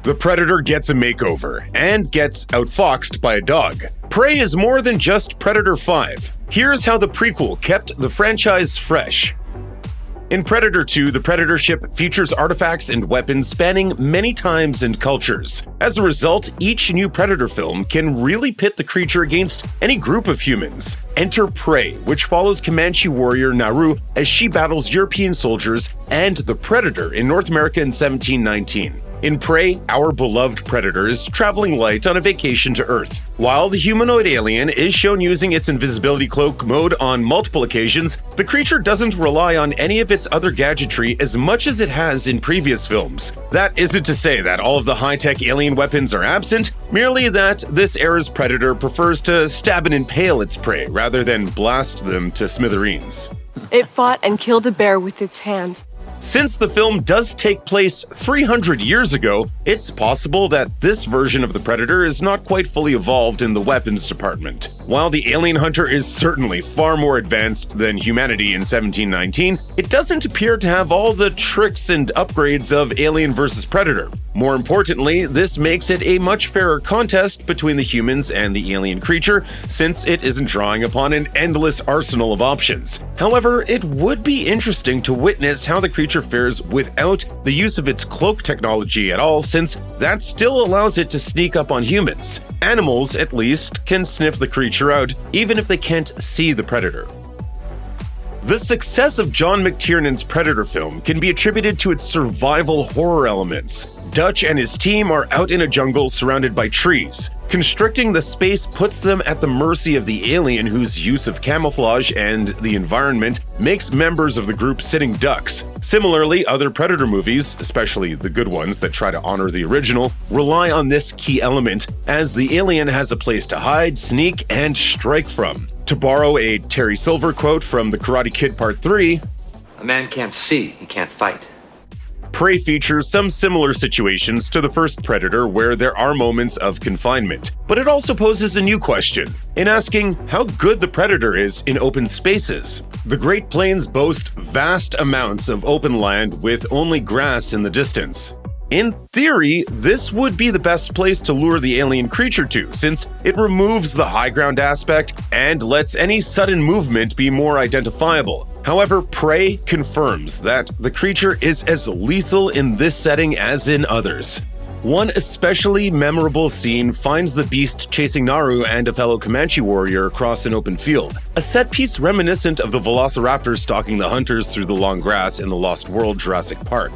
The Predator gets a makeover and gets outfoxed by a dog. Prey is more than just Predator 5. Here's how the prequel kept the franchise fresh. In Predator 2, the Predator ship features artifacts and weapons spanning many times and cultures. As a result, each new Predator film can really pit the creature against any group of humans. Enter Prey, which follows Comanche warrior Naru as she battles European soldiers and the Predator in North America in 1719. In Prey, our beloved Predator is traveling light on a vacation to Earth. While the humanoid alien is shown using its invisibility cloak mode on multiple occasions, the creature doesn't rely on any of its other gadgetry as much as it has in previous films. That isn't to say that all of the high-tech alien weapons are absent, merely that this era's Predator prefers to stab and impale its prey rather than blast them to smithereens. It fought and killed a bear with its hands. Since the film does take place 300 years ago, it's possible that this version of the Predator is not quite fully evolved in the weapons department. While the alien hunter is certainly far more advanced than humanity in 1719, it doesn't appear to have all the tricks and upgrades of Alien vs. Predator. More importantly, this makes it a much fairer contest between the humans and the alien creature, since it isn't drawing upon an endless arsenal of options. However, it would be interesting to witness how the creature fares without the use of its cloak technology at all, since that still allows it to sneak up on humans. Animals, at least, can sniff the creature out, even if they can't see the predator. The success of John McTiernan's Predator film can be attributed to its survival horror elements. Dutch and his team are out in a jungle surrounded by trees. Constricting the space puts them at the mercy of the alien, whose use of camouflage and the environment makes members of the group sitting ducks. Similarly, other Predator movies, especially the good ones that try to honor the original, rely on this key element, as the alien has a place to hide, sneak, and strike from. To borrow a Terry Silver quote from The Karate Kid Part 3, "A man can't see, he can't fight." Prey features some similar situations to the first Predator where there are moments of confinement, but it also poses a new question in asking how good the Predator is in open spaces. The Great Plains boast vast amounts of open land with only grass in the distance. In theory, this would be the best place to lure the alien creature to, since it removes the high ground aspect and lets any sudden movement be more identifiable. However, Prey confirms that the creature is as lethal in this setting as in others. One especially memorable scene finds the beast chasing Naru and a fellow Comanche warrior across an open field, a set piece reminiscent of the velociraptor stalking the hunters through the long grass in the Lost World Jurassic Park.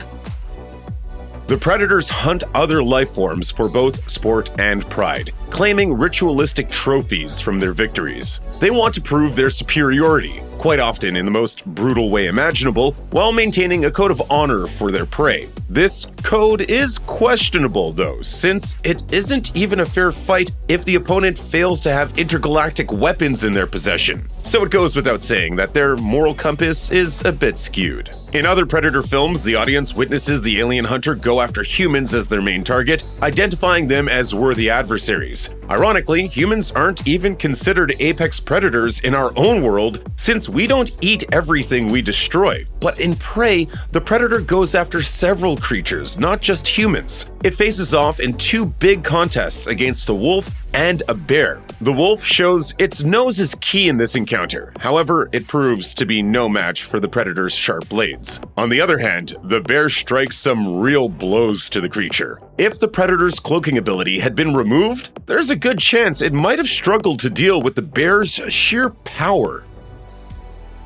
The Predators hunt other life forms for both sport and pride, claiming ritualistic trophies from their victories. They want to prove their superiority, quite often in the most brutal way imaginable, while maintaining a code of honor for their prey. This code is questionable, though, since it isn't even a fair fight if the opponent fails to have intergalactic weapons in their possession. So it goes without saying that their moral compass is a bit skewed. In other Predator films, the audience witnesses the alien hunter go after humans as their main target, identifying them as worthy adversaries. Ironically, humans aren't even considered apex predators in our own world, since we don't eat everything we destroy. But in Prey, the Predator goes after several creatures, not just humans. It faces off in two big contests against a wolf and a bear. The wolf shows its nose is key in this encounter. However, it proves to be no match for the Predator's sharp blades. On the other hand, the bear strikes some real blows to the creature. If the Predator's cloaking ability had been removed, there's a good chance it might have struggled to deal with the bear's sheer power.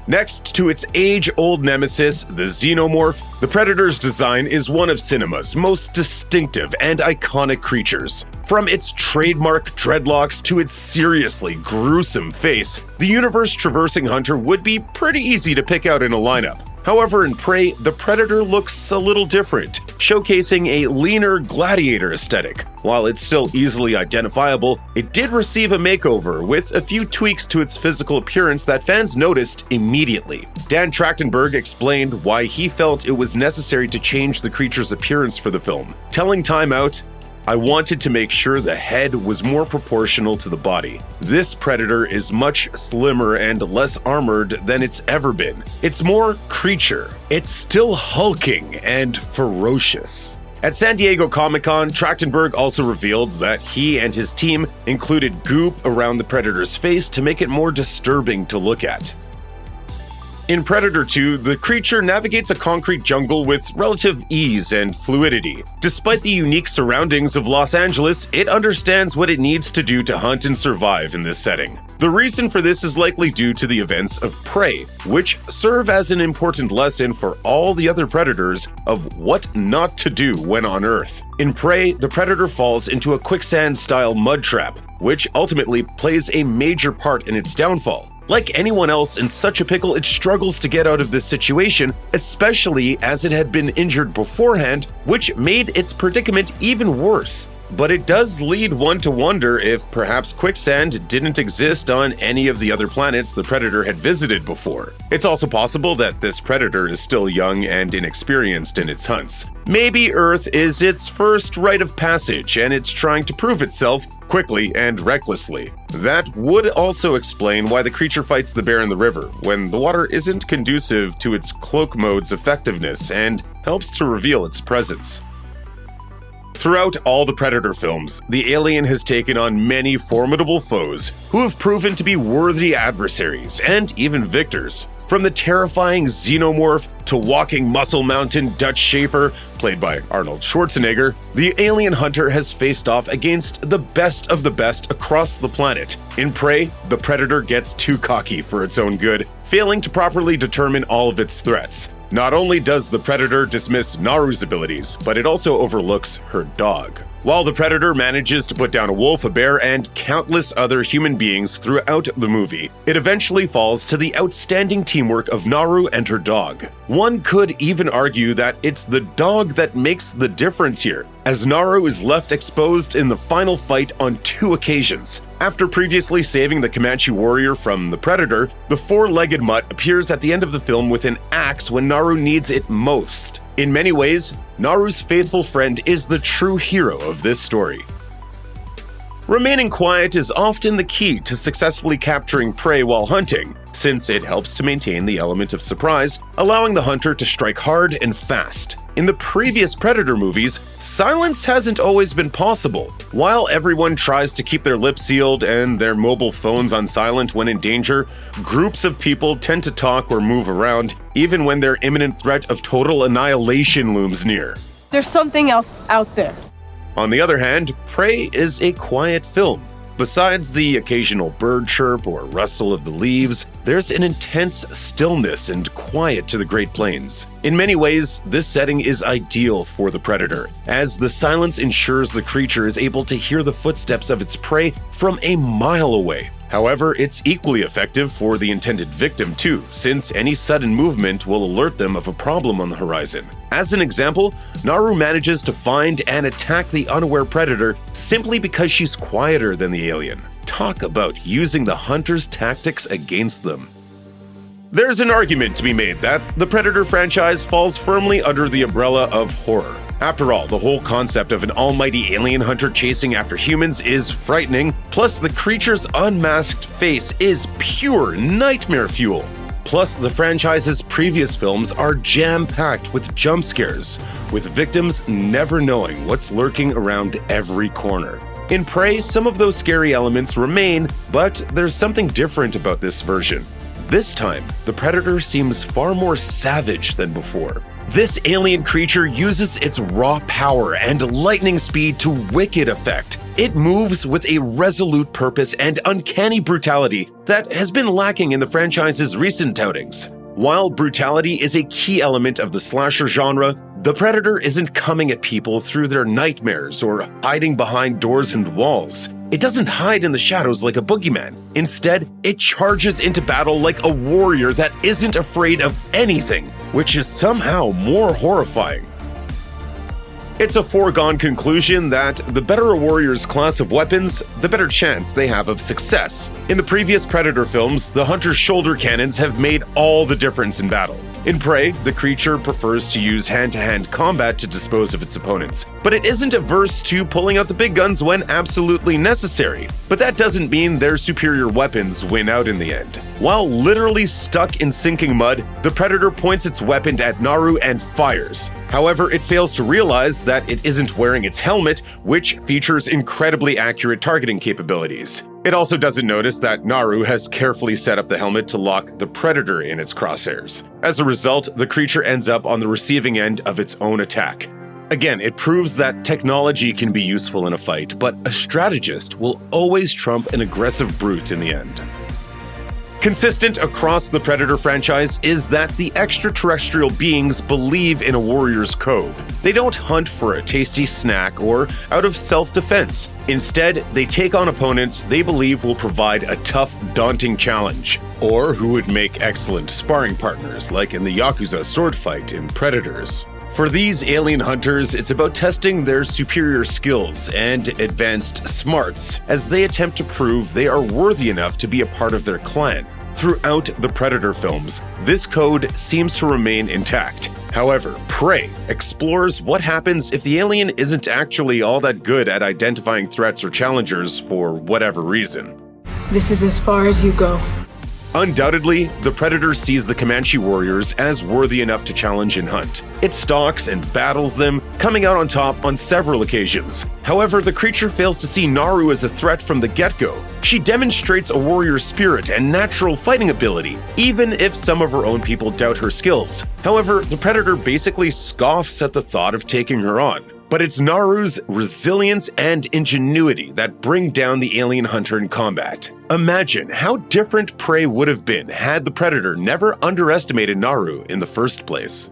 Next to its age-old nemesis, the xenomorph, the Predator's design is one of cinema's most distinctive and iconic creatures. From its trademark dreadlocks to its seriously gruesome face, the universe-traversing hunter would be pretty easy to pick out in a lineup. However, in Prey, the Predator looks a little different, showcasing a leaner gladiator aesthetic. While it's still easily identifiable, it did receive a makeover with a few tweaks to its physical appearance that fans noticed immediately. Dan Trachtenberg explained why he felt it was necessary to change the creature's appearance for the film, telling Time Out, "I wanted to make sure the head was more proportional to the body. This Predator is much slimmer and less armored than it's ever been. It's more creature. It's still hulking and ferocious." At San Diego Comic-Con, Trachtenberg also revealed that he and his team included goop around the predator's face to make it more disturbing to look at. In Predator 2, the creature navigates a concrete jungle with relative ease and fluidity. Despite the unique surroundings of Los Angeles, it understands what it needs to do to hunt and survive in this setting. The reason for this is likely due to the events of Prey, which serve as an important lesson for all the other predators of what not to do when on Earth. In Prey, the predator falls into a quicksand-style mud trap, which ultimately plays a major part in its downfall. Like anyone else in such a pickle, it struggles to get out of this situation, especially as it had been injured beforehand, which made its predicament even worse. But it does lead one to wonder if perhaps quicksand didn't exist on any of the other planets the predator had visited before. It's also possible that this predator is still young and inexperienced in its hunts. Maybe Earth is its first rite of passage and it's trying to prove itself quickly and recklessly. That would also explain why the creature fights the bear in the river when the water isn't conducive to its cloak mode's effectiveness and helps to reveal its presence. Throughout all the Predator films, the alien has taken on many formidable foes who have proven to be worthy adversaries and even victors. From the terrifying xenomorph to walking muscle mountain Dutch Schaefer, played by Arnold Schwarzenegger, the alien hunter has faced off against the best of the best across the planet. In Prey, the Predator gets too cocky for its own good, failing to properly determine all of its threats. Not only does the Predator dismiss Naru's abilities, but it also overlooks her dog. While the Predator manages to put down a wolf, a bear, and countless other human beings throughout the movie, it eventually falls to the outstanding teamwork of Naru and her dog. One could even argue that it's the dog that makes the difference here, as Naru is left exposed in the final fight on 2 occasions. After previously saving the Comanche warrior from the Predator, the 4-legged mutt appears at the end of the film with an axe when Naru needs it most. In many ways, Naru's faithful friend is the true hero of this story. Remaining quiet is often the key to successfully capturing prey while hunting, since it helps to maintain the element of surprise, allowing the hunter to strike hard and fast. In the previous Predator movies, silence hasn't always been possible. While everyone tries to keep their lips sealed and their mobile phones on silent when in danger, groups of people tend to talk or move around, even when their imminent threat of total annihilation looms near. There's something else out there. On the other hand, Prey is a quiet film. Besides the occasional bird chirp or rustle of the leaves, there's an intense stillness and quiet to the Great Plains. In many ways, this setting is ideal for the Predator, as the silence ensures the creature is able to hear the footsteps of its prey from a mile away. However, it's equally effective for the intended victim too, since any sudden movement will alert them of a problem on the horizon. As an example, Naru manages to find and attack the unaware predator simply because she's quieter than the alien. Talk about using the hunter's tactics against them. There's an argument to be made that the Predator franchise falls firmly under the umbrella of horror. After all, the whole concept of an almighty alien hunter chasing after humans is frightening, plus the creature's unmasked face is pure nightmare fuel. Plus, the franchise's previous films are jam-packed with jump scares, with victims never knowing what's lurking around every corner. In Prey, some of those scary elements remain, but there's something different about this version. This time, the Predator seems far more savage than before. This alien creature uses its raw power and lightning speed to wicked effect. It moves with a resolute purpose and uncanny brutality that has been lacking in the franchise's recent outings. While brutality is a key element of the slasher genre, the Predator isn't coming at people through their nightmares or hiding behind doors and walls. It doesn't hide in the shadows like a boogeyman. Instead, it charges into battle like a warrior that isn't afraid of anything, which is somehow more horrifying. It's a foregone conclusion that the better a warrior's class of weapons, the better chance they have of success. In the previous Predator films, the hunter's shoulder cannons have made all the difference in battle. In Prey, the creature prefers to use hand-to-hand combat to dispose of its opponents, but it isn't averse to pulling out the big guns when absolutely necessary. But that doesn't mean their superior weapons win out in the end. While literally stuck in sinking mud, the Predator points its weapon at Naru and fires. However, it fails to realize that it isn't wearing its helmet, which features incredibly accurate targeting capabilities. It also doesn't notice that Naru has carefully set up the helmet to lock the Predator in its crosshairs. As a result, the creature ends up on the receiving end of its own attack. Again, it proves that technology can be useful in a fight, but a strategist will always trump an aggressive brute in the end. Consistent across the Predator franchise is that the extraterrestrial beings believe in a warrior's code. They don't hunt for a tasty snack or out of self-defense. Instead, they take on opponents they believe will provide a tough, daunting challenge, or who would make excellent sparring partners, like in the Yakuza sword fight in Predators. For these alien hunters, it's about testing their superior skills and advanced smarts as they attempt to prove they are worthy enough to be a part of their clan. Throughout the Predator films, this code seems to remain intact. However, Prey explores what happens if the alien isn't actually all that good at identifying threats or challengers for whatever reason. This is as far as you go. Undoubtedly, the Predator sees the Comanche warriors as worthy enough to challenge and hunt. It stalks and battles them, coming out on top on several occasions. However, the creature fails to see Naru as a threat from the get-go. She demonstrates a warrior spirit and natural fighting ability, even if some of her own people doubt her skills. However, the Predator basically scoffs at the thought of taking her on. But it's Naru's resilience and ingenuity that bring down the alien hunter in combat. Imagine how different Prey would have been had the Predator never underestimated Naru in the first place.